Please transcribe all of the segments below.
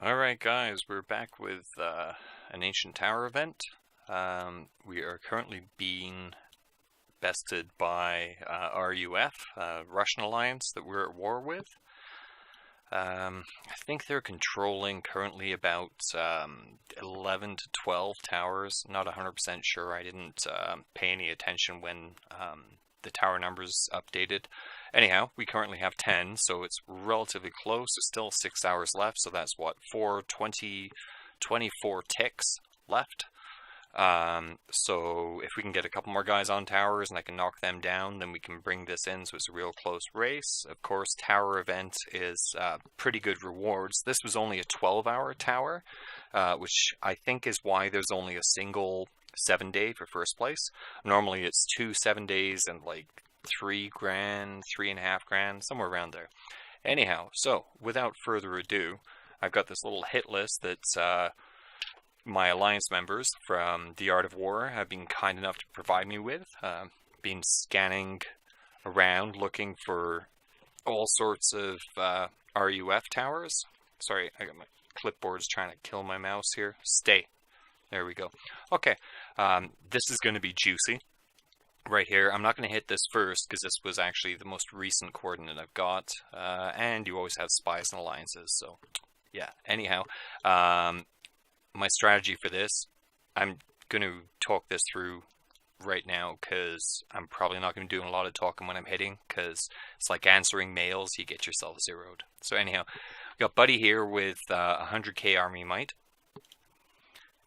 Alright guys, we're back with an Ancient Tower event. We are currently being bested by RUF, Russian alliance that we're at war with. I think they're controlling currently about 11 to 12 towers. Not 100% sure, I didn't pay any attention when the tower numbers updated. Anyhow, we currently have 10, so it's relatively close. There's still 6 hours left, so that's what, 24 ticks left. So if we can get a couple more guys on towers and I can knock them down, then we can bring this in, so it's a real close race. Of course, tower event is pretty good rewards. This was only a 12-hour tower, which I think is why there's only a single 7-day for first place. Normally it's 2 7 days and like 3 grand, 3.5 grand, somewhere around there. Anyhow, so without further ado, I've got this little hit list that my alliance members from The Art of War have been kind enough to provide me with. Been scanning around looking for all sorts of RUF towers. Sorry, I got my clipboard's trying to kill my mouse here. Stay. There we go. Okay, this is going to be juicy. Right here, I'm not going to hit this first because this was actually the most recent coordinate I've got, and you always have spies and alliances, so yeah. Anyhow, my strategy for this, I'm going to talk this through right now because I'm probably not going to be doing a lot of talking when I'm hitting, because it's like answering mails, you get yourself zeroed. So anyhow, we got Buddy here with 100k army might.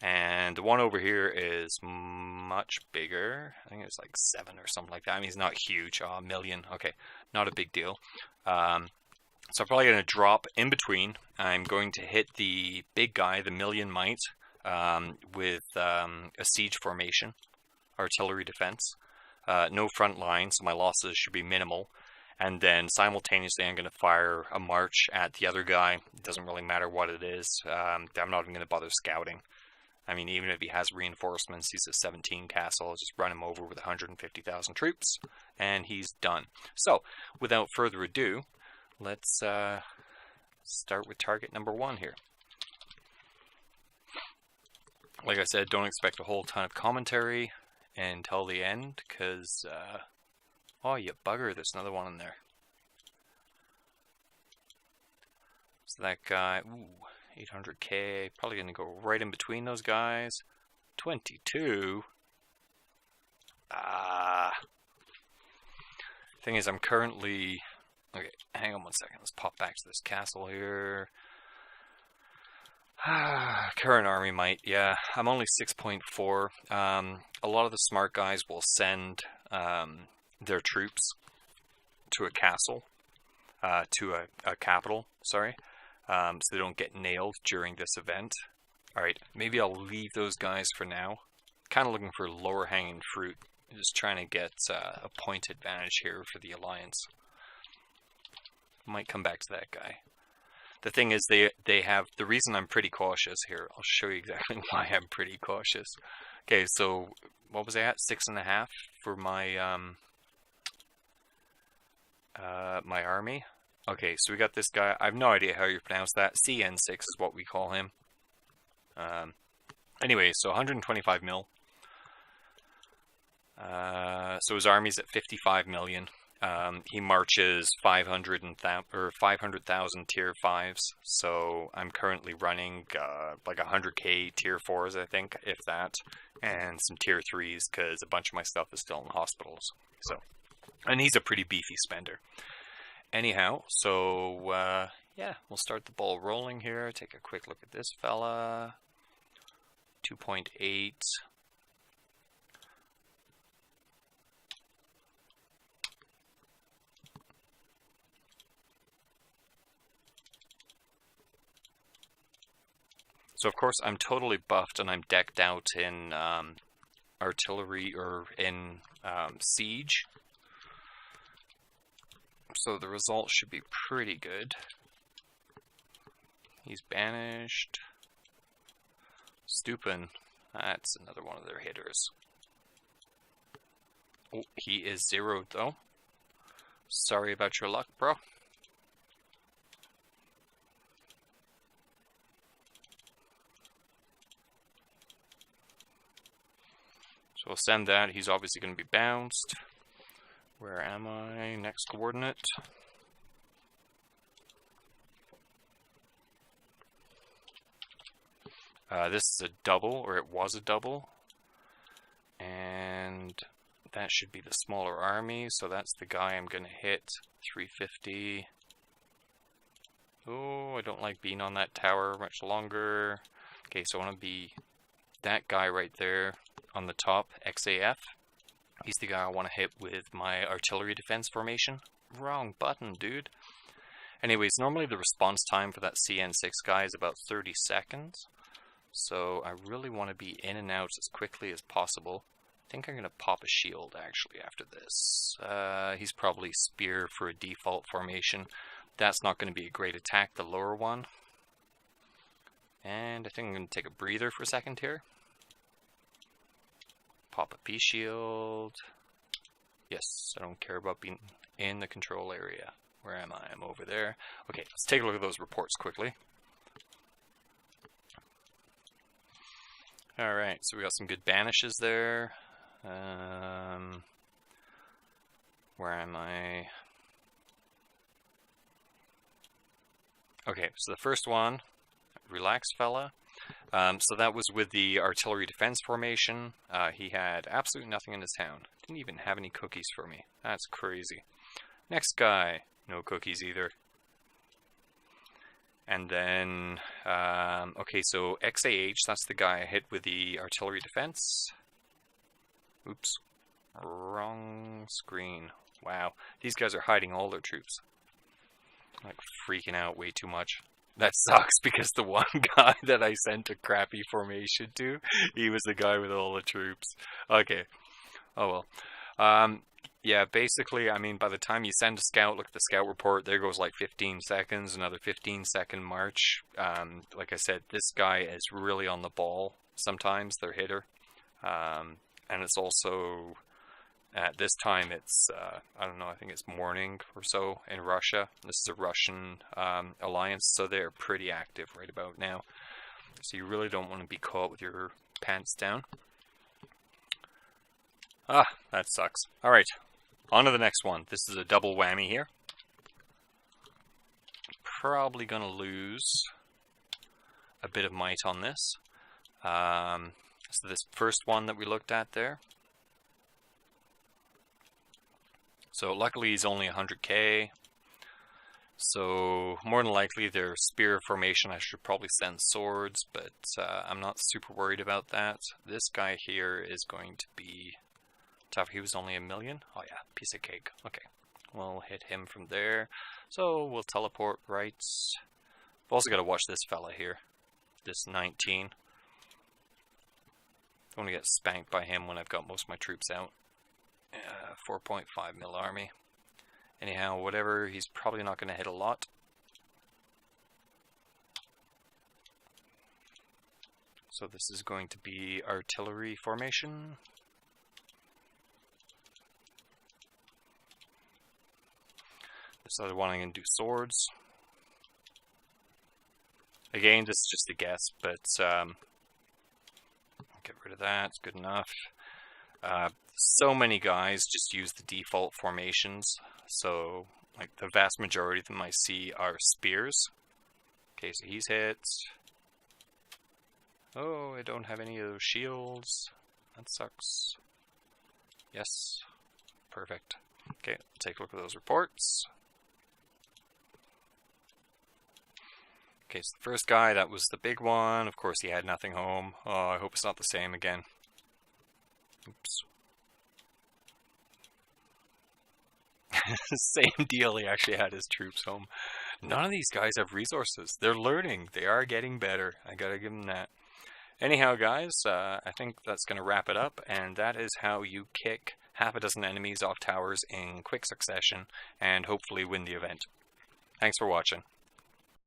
And the one over here is much bigger. I think it's like 7 or something like that. I mean, he's not huge. Oh, a million. Okay, not a big deal. So I'm probably going to drop in between. I'm going to hit the big guy, the million might, with a siege formation, artillery defense. No front line, so my losses should be minimal. And then simultaneously I'm going to fire a march at the other guy. It doesn't really matter what it is. I'm not even going to bother scouting. I mean, even if he has reinforcements, he's a 17 castle, I'll just run him over with 150,000 troops, and he's done. So, without further ado, let's start with target number 1 here. Like I said, don't expect a whole ton of commentary until the end, because, oh, you bugger, there's another one in there. So that guy, ooh. 800k, probably going to go right in between those guys. 22. Thing is, I'm currently... Okay, hang on one second. Let's pop back to this castle here. Current army might, yeah. I'm only 6.4. A lot of the smart guys will send their troops to a castle. To a capital, sorry. So they don't get nailed during this event. Alright, maybe I'll leave those guys for now. Kind of looking for lower hanging fruit. Just trying to get a point advantage here for the alliance. Might come back to that guy. The thing is, they have... The reason I'm pretty cautious here, I'll show you exactly why I'm pretty cautious. Okay, so what was I at? 6.5 for my my army. Okay, so we got this guy. I have no idea how you pronounce that. CN6 is what we call him. Anyway, so 125 mil. So his army's at 55 million. He marches 500,000 tier 5s. So I'm currently running like 100k tier 4s, I think, if that, and some tier 3s because a bunch of my stuff is still in hospitals. So, and he's a pretty beefy spender. Anyhow, so, yeah, we'll start the ball rolling here. Take a quick look at this fella. 2.8. So, of course, I'm totally buffed and I'm decked out in artillery or in siege. So the result should be pretty good. He's banished. Stupin. That's another one of their hitters. Oh, he is zeroed though. Sorry about your luck, bro. So we'll send that. He's obviously going to be bounced. Where am I? Next coordinate. This is a double, or it was a double. And that should be the smaller army, so that's the guy I'm going to hit. 350. Oh, I don't like being on that tower much longer. Okay, so I want to be that guy right there on the top, XAF. He's the guy I want to hit with my artillery defense formation. Wrong button, dude. Anyways, normally the response time for that CN6 guy is about 30 seconds. So I really want to be in and out as quickly as possible. I think I'm going to pop a shield actually after this. He's probably spear for a default formation. That's not going to be a great attack, the lower one. And I think I'm going to take a breather for a second here. Pop a P-shield. Yes, I don't care about being in the control area. Where am I? I'm over there. Okay, let's take a look at those reports quickly. Alright, so we got some good banishes there. Where am I? Okay, so the first one, relax fella. So that was with the artillery defense formation. He had absolutely nothing in his town. Didn't even have any cookies for me. That's crazy. Next guy, no cookies either. And then, okay, so XAH, that's the guy I hit with the artillery defense. Oops, wrong screen. Wow, these guys are hiding all their troops. Like freaking out way too much. That sucks because the one guy that I sent a crappy formation to, he was the guy with all the troops. Okay, oh well. Yeah, basically, I mean, by the time you send a scout, look at the scout report, there goes like 15 seconds, another 15-second march. Like I said, this guy is really on the ball sometimes, their hitter. And it's also, at this time, it's, I don't know, I think it's morning or so in Russia. This is a Russian alliance, so they're pretty active right about now. So you really don't want to be caught with your pants down. Ah, that sucks. Alright. On to the next one. This is a double whammy here. Probably going to lose a bit of might on this. So this first one that we looked at there. So luckily he's only 100k. So more than likely they're spear formation. I should probably send swords, but I'm not super worried about that. This guy here is going to be tough. He was only 1 million. Oh yeah, piece of cake. Okay, we'll hit him from there. So we'll teleport right. I've also got to watch this fella here. This 19. I want to get spanked by him when I've got most of my troops out. 4.5 mil army. Anyhow, whatever, he's probably not going to hit a lot. So this is going to be artillery formation. This other one I'm going to do swords. Again, this is just a guess, but get rid of that, it's good enough. So many guys just use the default formations, so like the vast majority of them I see are spears. Okay, so he's hit. Oh, I don't have any of those shields. That sucks. Yes, perfect. Okay, take a look at those reports. Okay, so the first guy, that was the big one. Of course, he had nothing home. Oh, I hope it's not the same again. Oops. Same deal, he actually had his troops home. None of these guys have resources. They're learning. They are getting better. I gotta give them that. Anyhow, guys, I think that's going to wrap it up, and that is how you kick half a dozen enemies off towers in quick succession and hopefully win the event. Thanks for watching.